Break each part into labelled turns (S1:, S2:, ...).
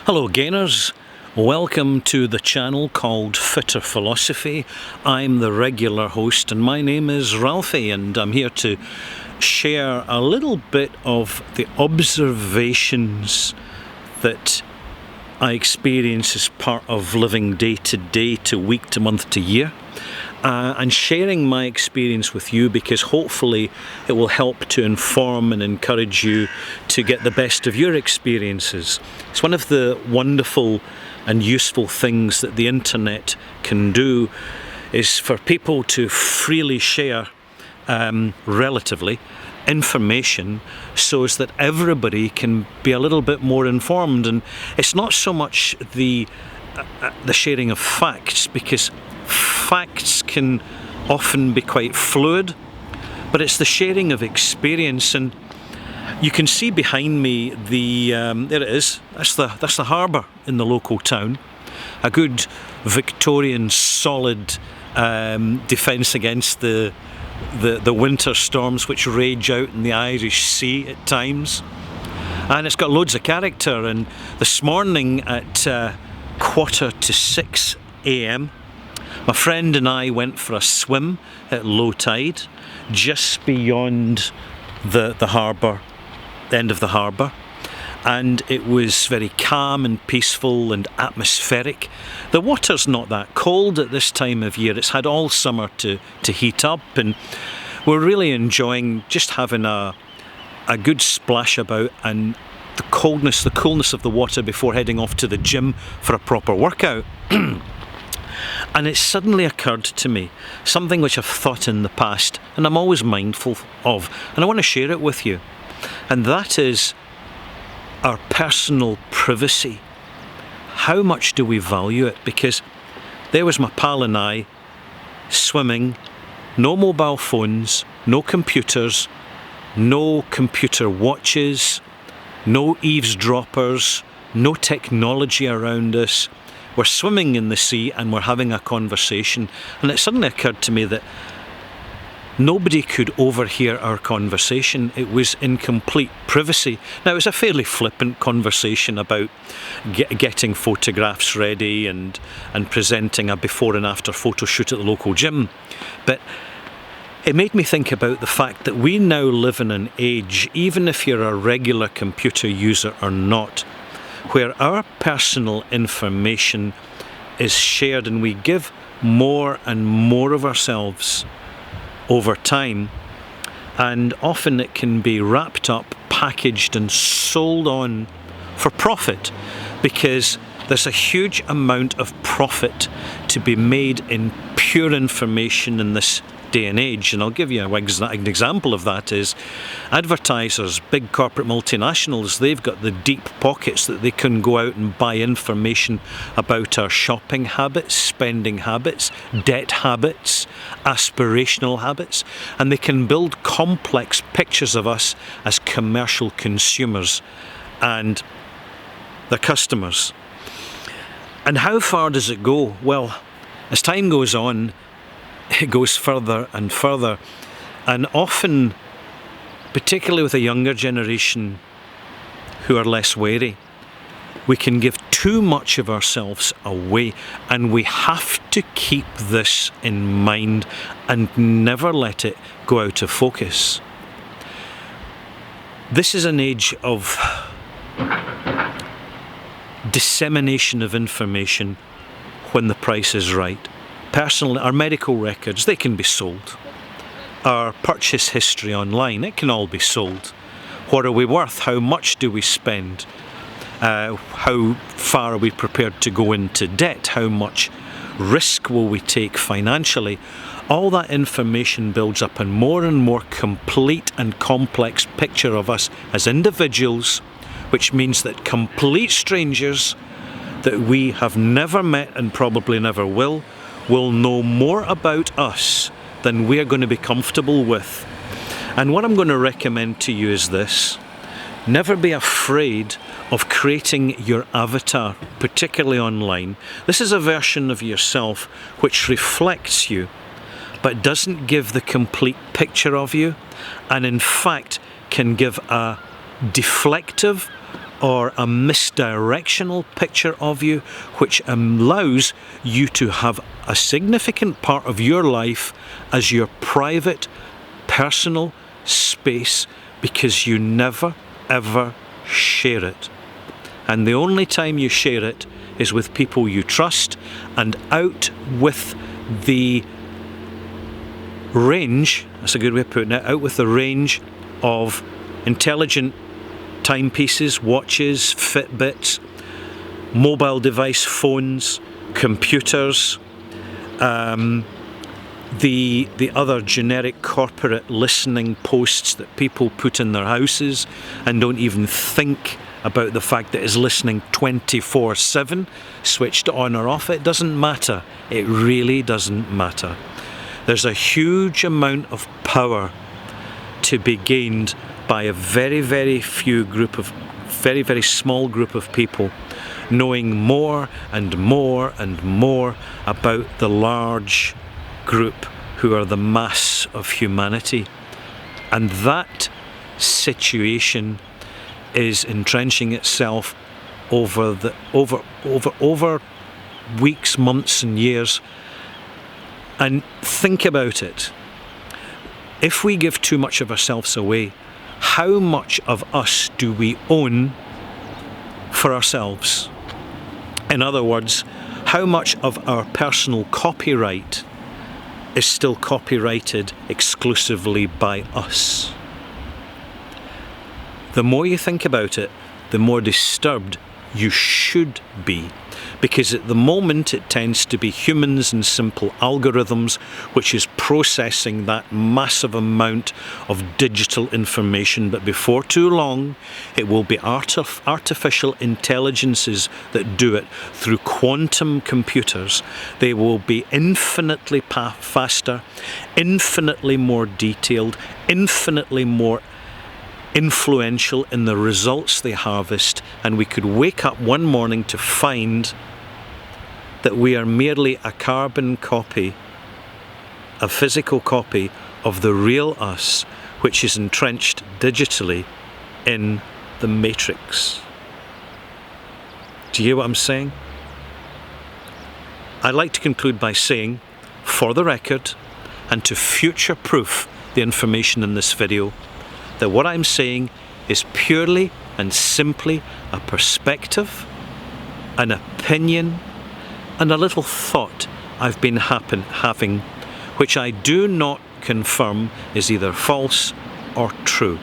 S1: Hello gainers, welcome to the channel called Fitter Philosophy. I'm the regular host and my name is Ralphie, and I'm here to share a little bit of the observations that I experience as part of living day to day to week to month to year. And sharing my experience with you, because hopefully it will help to inform and encourage you to get the best of your experiences. It's one of the wonderful and useful things that the internet can do, is for people to freely share relatively information so as that everybody can be a little bit more informed. And it's not so much the sharing of facts, because facts can often be quite fluid, but it's the sharing of experience. And you can see behind me there it is. That's the harbour in the local town. A good Victorian solid defence against the winter storms which rage out in the Irish Sea at times. And it's got loads of character. And this morning at 5:45 a.m. my friend and I went for a swim at low tide just beyond the harbour, the end of the harbour, and it was very calm and peaceful and atmospheric. The water's not that cold at this time of year. It's had all summer to heat up, and we're really enjoying just having a good splash about, and the coolness of the water before heading off to the gym for a proper workout. And it suddenly occurred to me, something which I've thought in the past and I'm always mindful of, and I want to share it with you, and that is our personal privacy. How much do we value it? Because there was my pal and I swimming, no mobile phones, no computers, no computer watches, no eavesdroppers, no technology around us. We're swimming in the sea and we're having a conversation, and it suddenly occurred to me that nobody could overhear our conversation. It was in complete privacy. Now, it was a fairly flippant conversation about getting photographs ready and presenting a before and after photo shoot at the local gym, but it made me think about the fact that we now live in an age, even if you're a regular computer user or not, where our personal information is shared, and we give more and more of ourselves over time, and often it can be wrapped up, packaged and sold on for profit, because there's a huge amount of profit to be made in pure information in this day and age. And I'll give you an example of that is advertisers, big corporate multinationals. They've got the deep pockets that they can go out and buy information about our shopping habits, spending habits, debt habits, aspirational habits, and they can build complex pictures of us as commercial consumers and their customers. And how far does it go? Well, as time goes on, it goes further and further, and often, particularly with a younger generation who are less wary, we can give too much of ourselves away, and we have to keep this in mind and never let it go out of focus. This is an age of dissemination of information when the price is right. Personally, our medical records, they can be sold. Our purchase history online, it can all be sold. What are we worth? How much do we spend? How far are we prepared to go into debt? How much risk will we take financially? All that information builds up a more and more complete and complex picture of us as individuals, which means that complete strangers that we have never met and probably never will know more about us than we're going to be comfortable with. And what I'm going to recommend to you is this: never be afraid of creating your avatar, particularly online. This is a version of yourself which reflects you, but doesn't give the complete picture of you, and in fact can give a deflective or a misdirectional picture of you, which allows you to have a significant part of your life as your private, personal space, because you never, ever share it. And the only time you share it is with people you trust, and out with the range, that's a good way of putting it, out with the range of intelligent timepieces, watches, Fitbits, mobile device phones, computers, the other generic corporate listening posts that people put in their houses and don't even think about the fact that it's listening 24/7, switched on or off. It doesn't matter. It really doesn't matter. There's a huge amount of power to be gained by a very, very very small group of people knowing more and more and more about the large group who are the mass of humanity. And that situation is entrenching itself over weeks, months and years. And think about it. If we give too much of ourselves away, how much of us do we own for ourselves? In other words, how much of our personal copyright is still copyrighted exclusively by us? The more you think about it, the more disturbed you should be. Because at the moment it tends to be humans and simple algorithms which is processing that massive amount of digital information, but before too long it will be artificial intelligences that do it through quantum computers. They will be infinitely faster, infinitely more detailed, infinitely more influential in the results they harvest, and we could wake up one morning to find that we are merely a carbon copy, a physical copy of the real us, which is entrenched digitally in the matrix. Do you hear what I'm saying? I'd like to conclude by saying, for the record, and to future-proof the information in this video, that what I'm saying is purely and simply a perspective, an opinion, and a little thought I've been having, which I do not confirm is either false or true.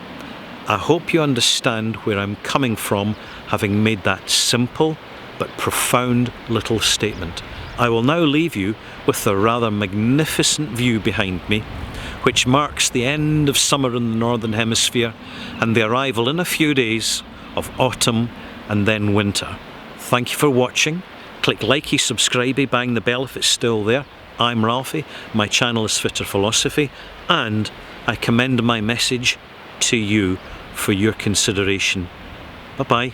S1: I hope you understand where I'm coming from, having made that simple but profound little statement. I will now leave you with the rather magnificent view behind me, which marks the end of summer in the Northern Hemisphere and the arrival in a few days of autumn and then winter. Thank you for watching. Click likey, subscribey, bang the bell if it's still there. I'm Ralphie, my channel is Fitter Philosophy, and I commend my message to you for your consideration. Bye-bye.